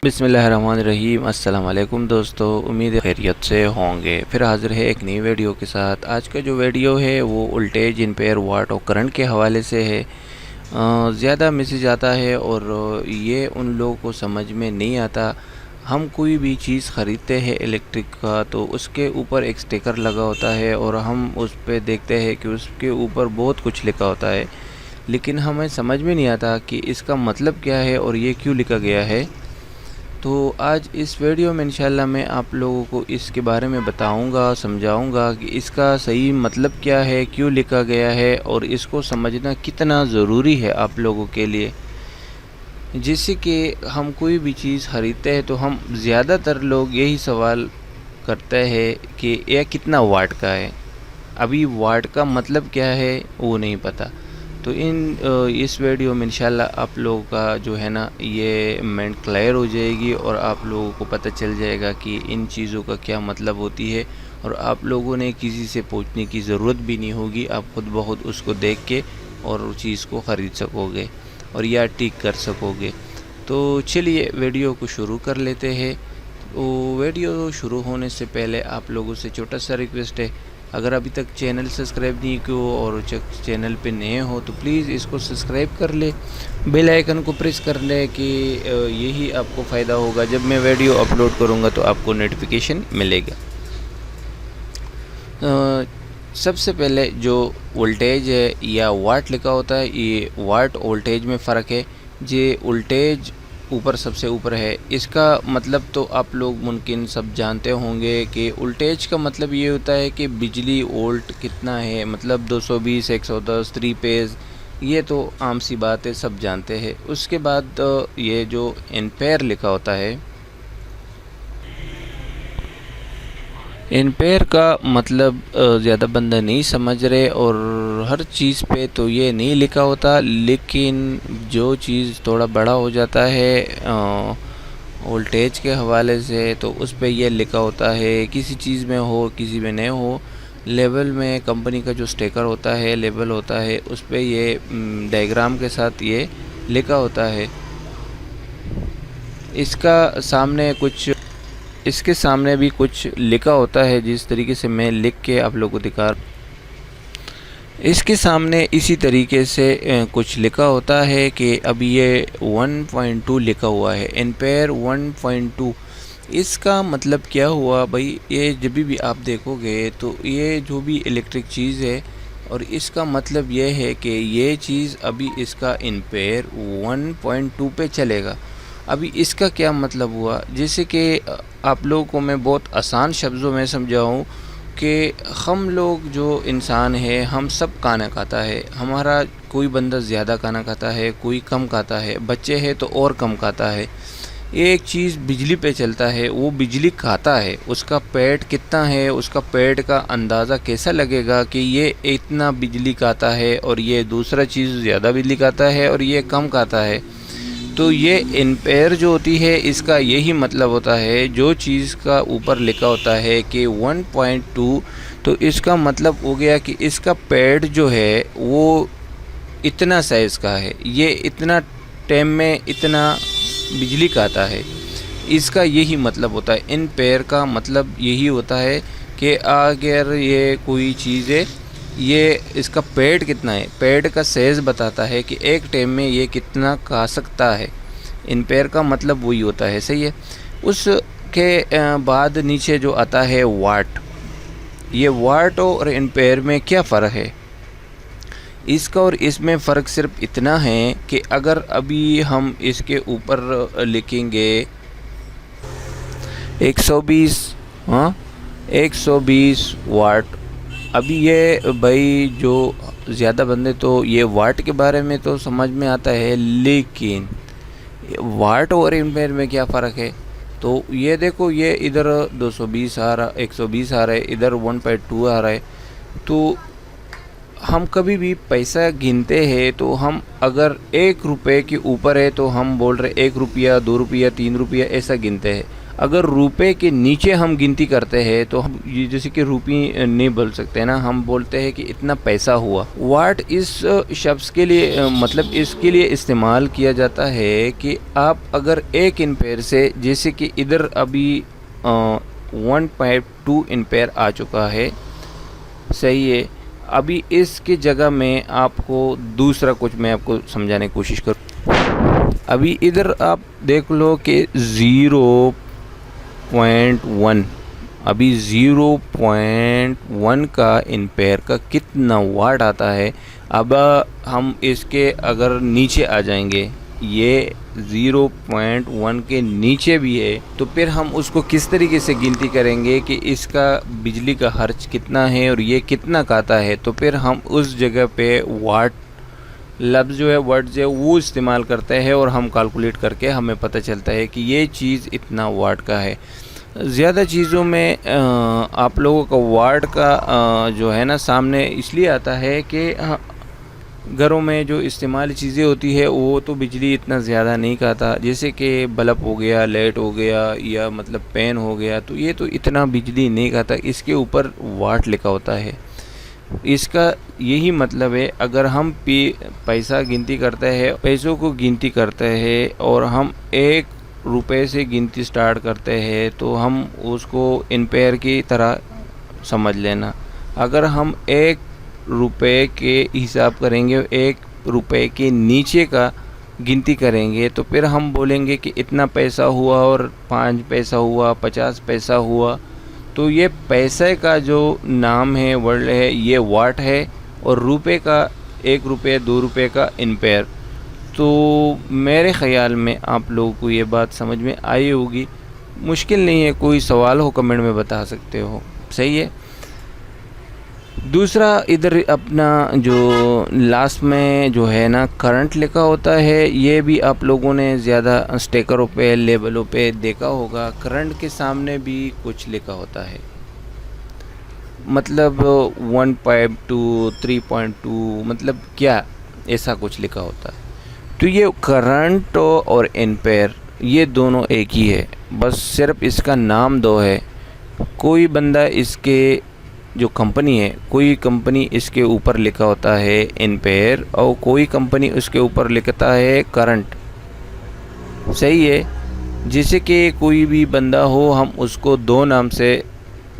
بسم اللہ الرحمن الرحیم۔ السلام علیکم دوستو، امید خیریت سے ہوں گے۔ پھر حاضر ہے ایک نئی ویڈیو کے ساتھ۔ آج کا جو ویڈیو ہے وہ وولٹیج، امپیئر، واٹ اور کرنٹ کے حوالے سے ہے۔ زیادہ میسیج آتا ہے اور یہ ان لوگوں کو سمجھ میں نہیں آتا۔ ہم کوئی بھی چیز خریدتے ہیں الیکٹرک کا تو اس کے اوپر ایک سٹیکر لگا ہوتا ہے اور ہم اس پہ دیکھتے ہیں کہ اس کے اوپر بہت کچھ لکھا ہوتا ہے، لیکن ہمیں سمجھ میں نہیں آتا کہ اس کا مطلب کیا ہے اور یہ کیوں لکھا گیا ہے۔ تو آج اس ویڈیو میں انشاءاللہ میں آپ لوگوں کو اس کے بارے میں بتاؤں گا، سمجھاؤں گا کہ اس کا صحیح مطلب کیا ہے، کیوں لکھا گیا ہے اور اس کو سمجھنا کتنا ضروری ہے آپ لوگوں کے لیے۔ جیسے کہ ہم کوئی بھی چیز خریدتے ہیں تو ہم زیادہ تر لوگ یہی سوال کرتے ہیں کہ یہ کتنا واٹ کا ہے۔ ابھی واٹ کا مطلب کیا ہے وہ نہیں پتہ۔ تو اس ویڈیو میں انشاءاللہ آپ لوگوں کا جو ہے نا یہ مائنڈ کلیئر ہو جائے گی اور آپ لوگوں کو پتہ چل جائے گا کہ ان چیزوں کا کیا مطلب ہوتی ہے، اور آپ لوگوں نے کسی سے پوچھنے کی ضرورت بھی نہیں ہوگی۔ آپ خود بخود اس کو دیکھ کے اور اس چیز کو خرید سکو گے اور یا ٹھیک کر سکو گے۔ تو چلیے ویڈیو کو شروع کر لیتے ہیں۔ تو ویڈیو شروع ہونے سے پہلے آپ لوگوں سے چھوٹا سا ریکویسٹ ہے، اگر ابھی تک چینل سبسکرائب نہیں کیا اور چینل پہ نئے ہو تو پلیز اس کو سبسکرائب کر لے، بیل آئیکن کو پریس کر لے کہ یہی آپ کو فائدہ ہوگا۔ جب میں ویڈیو اپلوڈ کروں گا تو آپ کو نوٹیفیکیشن ملے گا۔ سب سے پہلے جو وولٹیج ہے یا واٹ لکھا ہوتا ہے، یہ واٹ وولٹیج میں فرق ہے۔ یہ وولٹیج اوپر سب سے اوپر ہے، اس کا مطلب تو آپ لوگ ممکن سب جانتے ہوں گے کہ وولٹیج کا مطلب یہ ہوتا ہے کہ بجلی وولٹ کتنا ہے، مطلب 220، 110، 3 فیز، یہ تو عام سی بات ہے، سب جانتے ہیں۔ اس کے بعد یہ جو ایمپیئر لکھا ہوتا ہے، ایمپیئر کا مطلب زیادہ بندہ نہیں سمجھ رہے اور ہر چیز پہ تو یہ نہیں لکھا ہوتا، لیکن جو چیز تھوڑا بڑا ہو جاتا ہے وولٹیج کے حوالے سے تو اس پہ یہ لکھا ہوتا ہے، کسی چیز میں ہو کسی میں نہیں ہو۔ لیبل میں کمپنی کا جو سٹیکر ہوتا ہے، لیبل ہوتا ہے، اس پہ یہ ڈائیگرام کے ساتھ یہ لکھا ہوتا ہے۔ اس کے سامنے بھی کچھ لکھا ہوتا ہے، جس طریقے سے میں لکھ کے آپ لوگوں کو دکھا رہا ہوں۔ اس کے سامنے اسی طریقے سے کچھ لکھا ہوتا ہے کہ ابھی یہ 1.2 لکھا ہوا ہے، ایمپیئر 1.2۔ اس کا مطلب کیا ہوا بھائی؟ یہ جب بھی آپ دیکھو گے تو یہ جو بھی الیکٹرک چیز ہے اور اس کا مطلب یہ ہے کہ یہ چیز ابھی اس کا ایمپیئر 1.2 پہ چلے گا۔ ابھی اس کا کیا مطلب ہوا؟ جیسے کہ آپ لوگوں کو میں بہت آسان شبدوں میں سمجھاؤں کہ ہم لوگ جو انسان ہیں ہم سب کھانا کھاتا ہے، ہمارا کوئی بندہ زیادہ کھانا کھاتا ہے، کوئی کم کھاتا ہے، بچے ہیں تو اور کم کھاتا ہے۔ ایک چیز بجلی پہ چلتا ہے، وہ بجلی کھاتا ہے، اس کا پیٹ کتنا ہے، اس کا پیٹ کا اندازہ کیسا لگے گا کہ یہ اتنا بجلی کھاتا ہے اور یہ دوسرا چیز زیادہ بجلی کھاتا ہے اور یہ کم کھاتا ہے۔ تو یہ ایمپیئر جو ہوتی ہے اس کا یہی مطلب ہوتا ہے، جو چیز کا اوپر لکھا ہوتا ہے کہ 1.2 تو اس کا مطلب ہو گیا کہ اس کا پیڈ جو ہے وہ اتنا سائز کا ہے، یہ اتنا ٹائم میں اتنا بجلی کھاتا ہے۔ اس کا یہی مطلب ہوتا ہے، ایمپیئر کا مطلب یہی ہوتا ہے کہ اگر یہ کوئی چیز ہے، یہ اس کا پیڈ کتنا ہے، پیڈ کا سائز بتاتا ہے کہ ایک ٹائم میں یہ کتنا کھا سکتا ہے۔ ایمپیئر کا مطلب وہی ہوتا ہے، صحیح ہے۔ اس کے بعد نیچے جو آتا ہے واٹ، یہ واٹ اور ایمپیئر میں کیا فرق ہے؟ اس کا اور اس میں فرق صرف اتنا ہے کہ اگر ابھی ہم اس کے اوپر لکھیں گے 120 واٹ، ابھی یہ بھائی جو زیادہ بندے تو یہ واٹ کے بارے میں تو سمجھ میں آتا ہے، لیکن واٹ اور ایمپیئر میں کیا فرق ہے؟ تو یہ دیکھو، یہ ادھر 220 آ رہا، 120 آ رہا ہے، ادھر 1.2 آ رہا ہے۔ تو ہم کبھی بھی پیسہ گنتے ہیں تو ہم اگر 1 روپے کے اوپر ہے تو ہم بول رہے 1 روپیہ، 2 روپیہ، 3 روپیہ ایسا گنتے ہیں۔ اگر روپے کے نیچے ہم گنتی کرتے ہیں تو ہم یہ جیسے کہ روپی نہیں بول سکتے نا، ہم بولتے ہیں کہ اتنا پیسہ ہوا۔ واٹ اس شخص کے لیے مطلب اس کے لیے استعمال کیا جاتا ہے کہ آپ اگر 1 امپیئر سے، جیسے کہ ادھر ابھی 1.2 امپیئر آ چکا ہے، صحیح ہے، ابھی اس کی جگہ میں آپ کو دوسرا کچھ میں آپ کو سمجھانے کی کوشش کروں۔ ابھی ادھر آپ دیکھ لو کہ 0.1، ابھی 0.1 کا امپیئر کا کتنا واٹ آتا ہے۔ اب ہم اس کے اگر نیچے آ جائیں گے، یہ 0.1 کے نیچے بھی ہے، تو پھر ہم اس کو کس طریقے سے گنتی کریں گے کہ اس کا بجلی کا خرچ کتنا ہے اور یہ کتنا کھاتا ہے، تو پھر ہم اس جگہ پہ واٹ لفظ جو ہے، ورڈ جو ہے وہ استعمال کرتے ہیں اور ہم کیلکولیٹ کر کے ہمیں پتہ چلتا ہے کہ یہ چیز اتنا واٹ کا ہے۔ زیادہ چیزوں میں آپ لوگوں کا واٹ کا جو ہے نا سامنے اس لیے آتا ہے کہ گھروں میں جو استعمال چیزیں ہوتی ہے وہ تو بجلی اتنا زیادہ نہیں کھاتا، جیسے کہ بلب ہو گیا، لائٹ ہو گیا، یا مطلب پین ہو گیا، تو یہ تو اتنا بجلی نہیں کھاتا، اس کے اوپر واٹ لکھا ہوتا ہے۔ اس کا یہی مطلب ہے، اگر ہم پیسہ گنتی کرتے ہیں، پیسوں کو گنتی کرتے ہیں اور ہم 1 روپے سے گنتی سٹارٹ کرتے ہیں، تو ہم اس کو امپیئر کی طرح سمجھ لینا۔ اگر ہم 1 روپے کے حساب کریں گے، 1 روپے کے نیچے کا گنتی کریں گے، تو پھر ہم بولیں گے کہ اتنا پیسہ ہوا اور 5 پیسہ ہوا، 50 پیسہ ہوا۔ تو یہ پیسے کا جو نام ہے، ورڈ ہے، یہ واٹ ہے، اور روپے کا 1 روپے 2 روپے کا امپیئر۔ تو میرے خیال میں آپ لوگوں کو یہ بات سمجھ میں آئی ہوگی، مشکل نہیں ہے، کوئی سوال ہو کمنٹ میں بتا سکتے ہو، صحیح ہے۔ دوسرا ادھر اپنا جو لاسٹ میں جو ہے نا کرنٹ لکھا ہوتا ہے، یہ بھی آپ لوگوں نے زیادہ سٹیکروں پہ، لیبلوں پہ دیکھا ہوگا، کرنٹ کے سامنے بھی کچھ لکھا ہوتا ہے، مطلب 1.2 3.2 مطلب کیا ایسا کچھ لکھا ہوتا ہے۔ تو یہ کرنٹ اور امپیئر یہ دونوں ایک ہی ہے، بس صرف اس کا نام 2 ہے۔ کوئی بندہ اس کے جو کمپنی ہے، کوئی کمپنی اس کے اوپر لکھا ہوتا ہے امپیئر، اور کوئی کمپنی اس کے اوپر لکھتا ہے کرنٹ، صحیح ہے۔ جیسے کہ کوئی بھی بندہ ہو، ہم اس کو 2 نام سے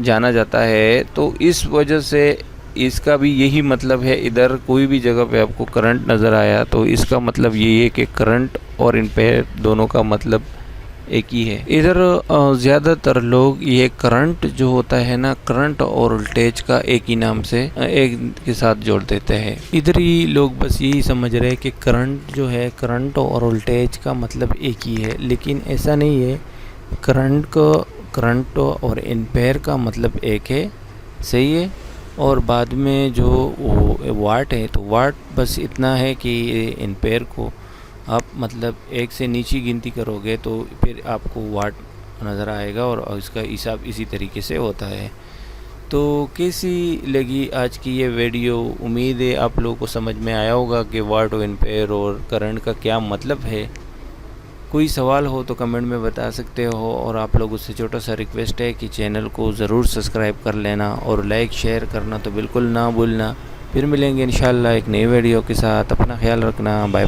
جانا جاتا ہے، تو اس وجہ سے اس کا بھی یہی مطلب ہے۔ ادھر کوئی بھی جگہ پہ آپ کو کرنٹ نظر آیا تو اس کا مطلب یہی ہے کہ کرنٹ اور امپیئر دونوں کا مطلب ایک ہی ہے۔ ادھر زیادہ تر لوگ یہ کرنٹ جو ہوتا ہے نا، کرنٹ اور وولٹیج کا ایک ہی نام سے ایک کے ساتھ جوڑ دیتے ہیں۔ ادھر ہی لوگ بس یہی سمجھ رہے ہیں کہ کرنٹ جو ہے، کرنٹ اور وولٹیج کا مطلب ایک ہی ہے، لیکن ایسا نہیں ہے۔ کرنٹ اور امپیئر کا مطلب ایک ہے، صحیح ہے۔ اور بعد میں جو واٹ ہے، تو واٹ بس اتنا ہے کہ امپیئر کو آپ مطلب 1 سے نیچے گنتی کرو گے تو پھر آپ کو واٹ نظر آئے گا، اور اس کا حساب اسی طریقے سے ہوتا ہے۔ تو کیسی لگی آج کی یہ ویڈیو؟ امید ہے آپ لوگوں کو سمجھ میں آیا ہوگا کہ واٹ اور امپیئر اور کرنٹ کا کیا مطلب ہے۔ کوئی سوال ہو تو کمنٹ میں بتا سکتے ہو، اور آپ لوگوں سے چھوٹا سا ریکویسٹ ہے کہ چینل کو ضرور سبسکرائب کر لینا، اور لائک شیئر کرنا تو بالکل نہ بھولنا۔ پھر ملیں گے انشاءاللہ ایک نئی ویڈیو کے ساتھ، اپنا خیال رکھنا، بائے بائے۔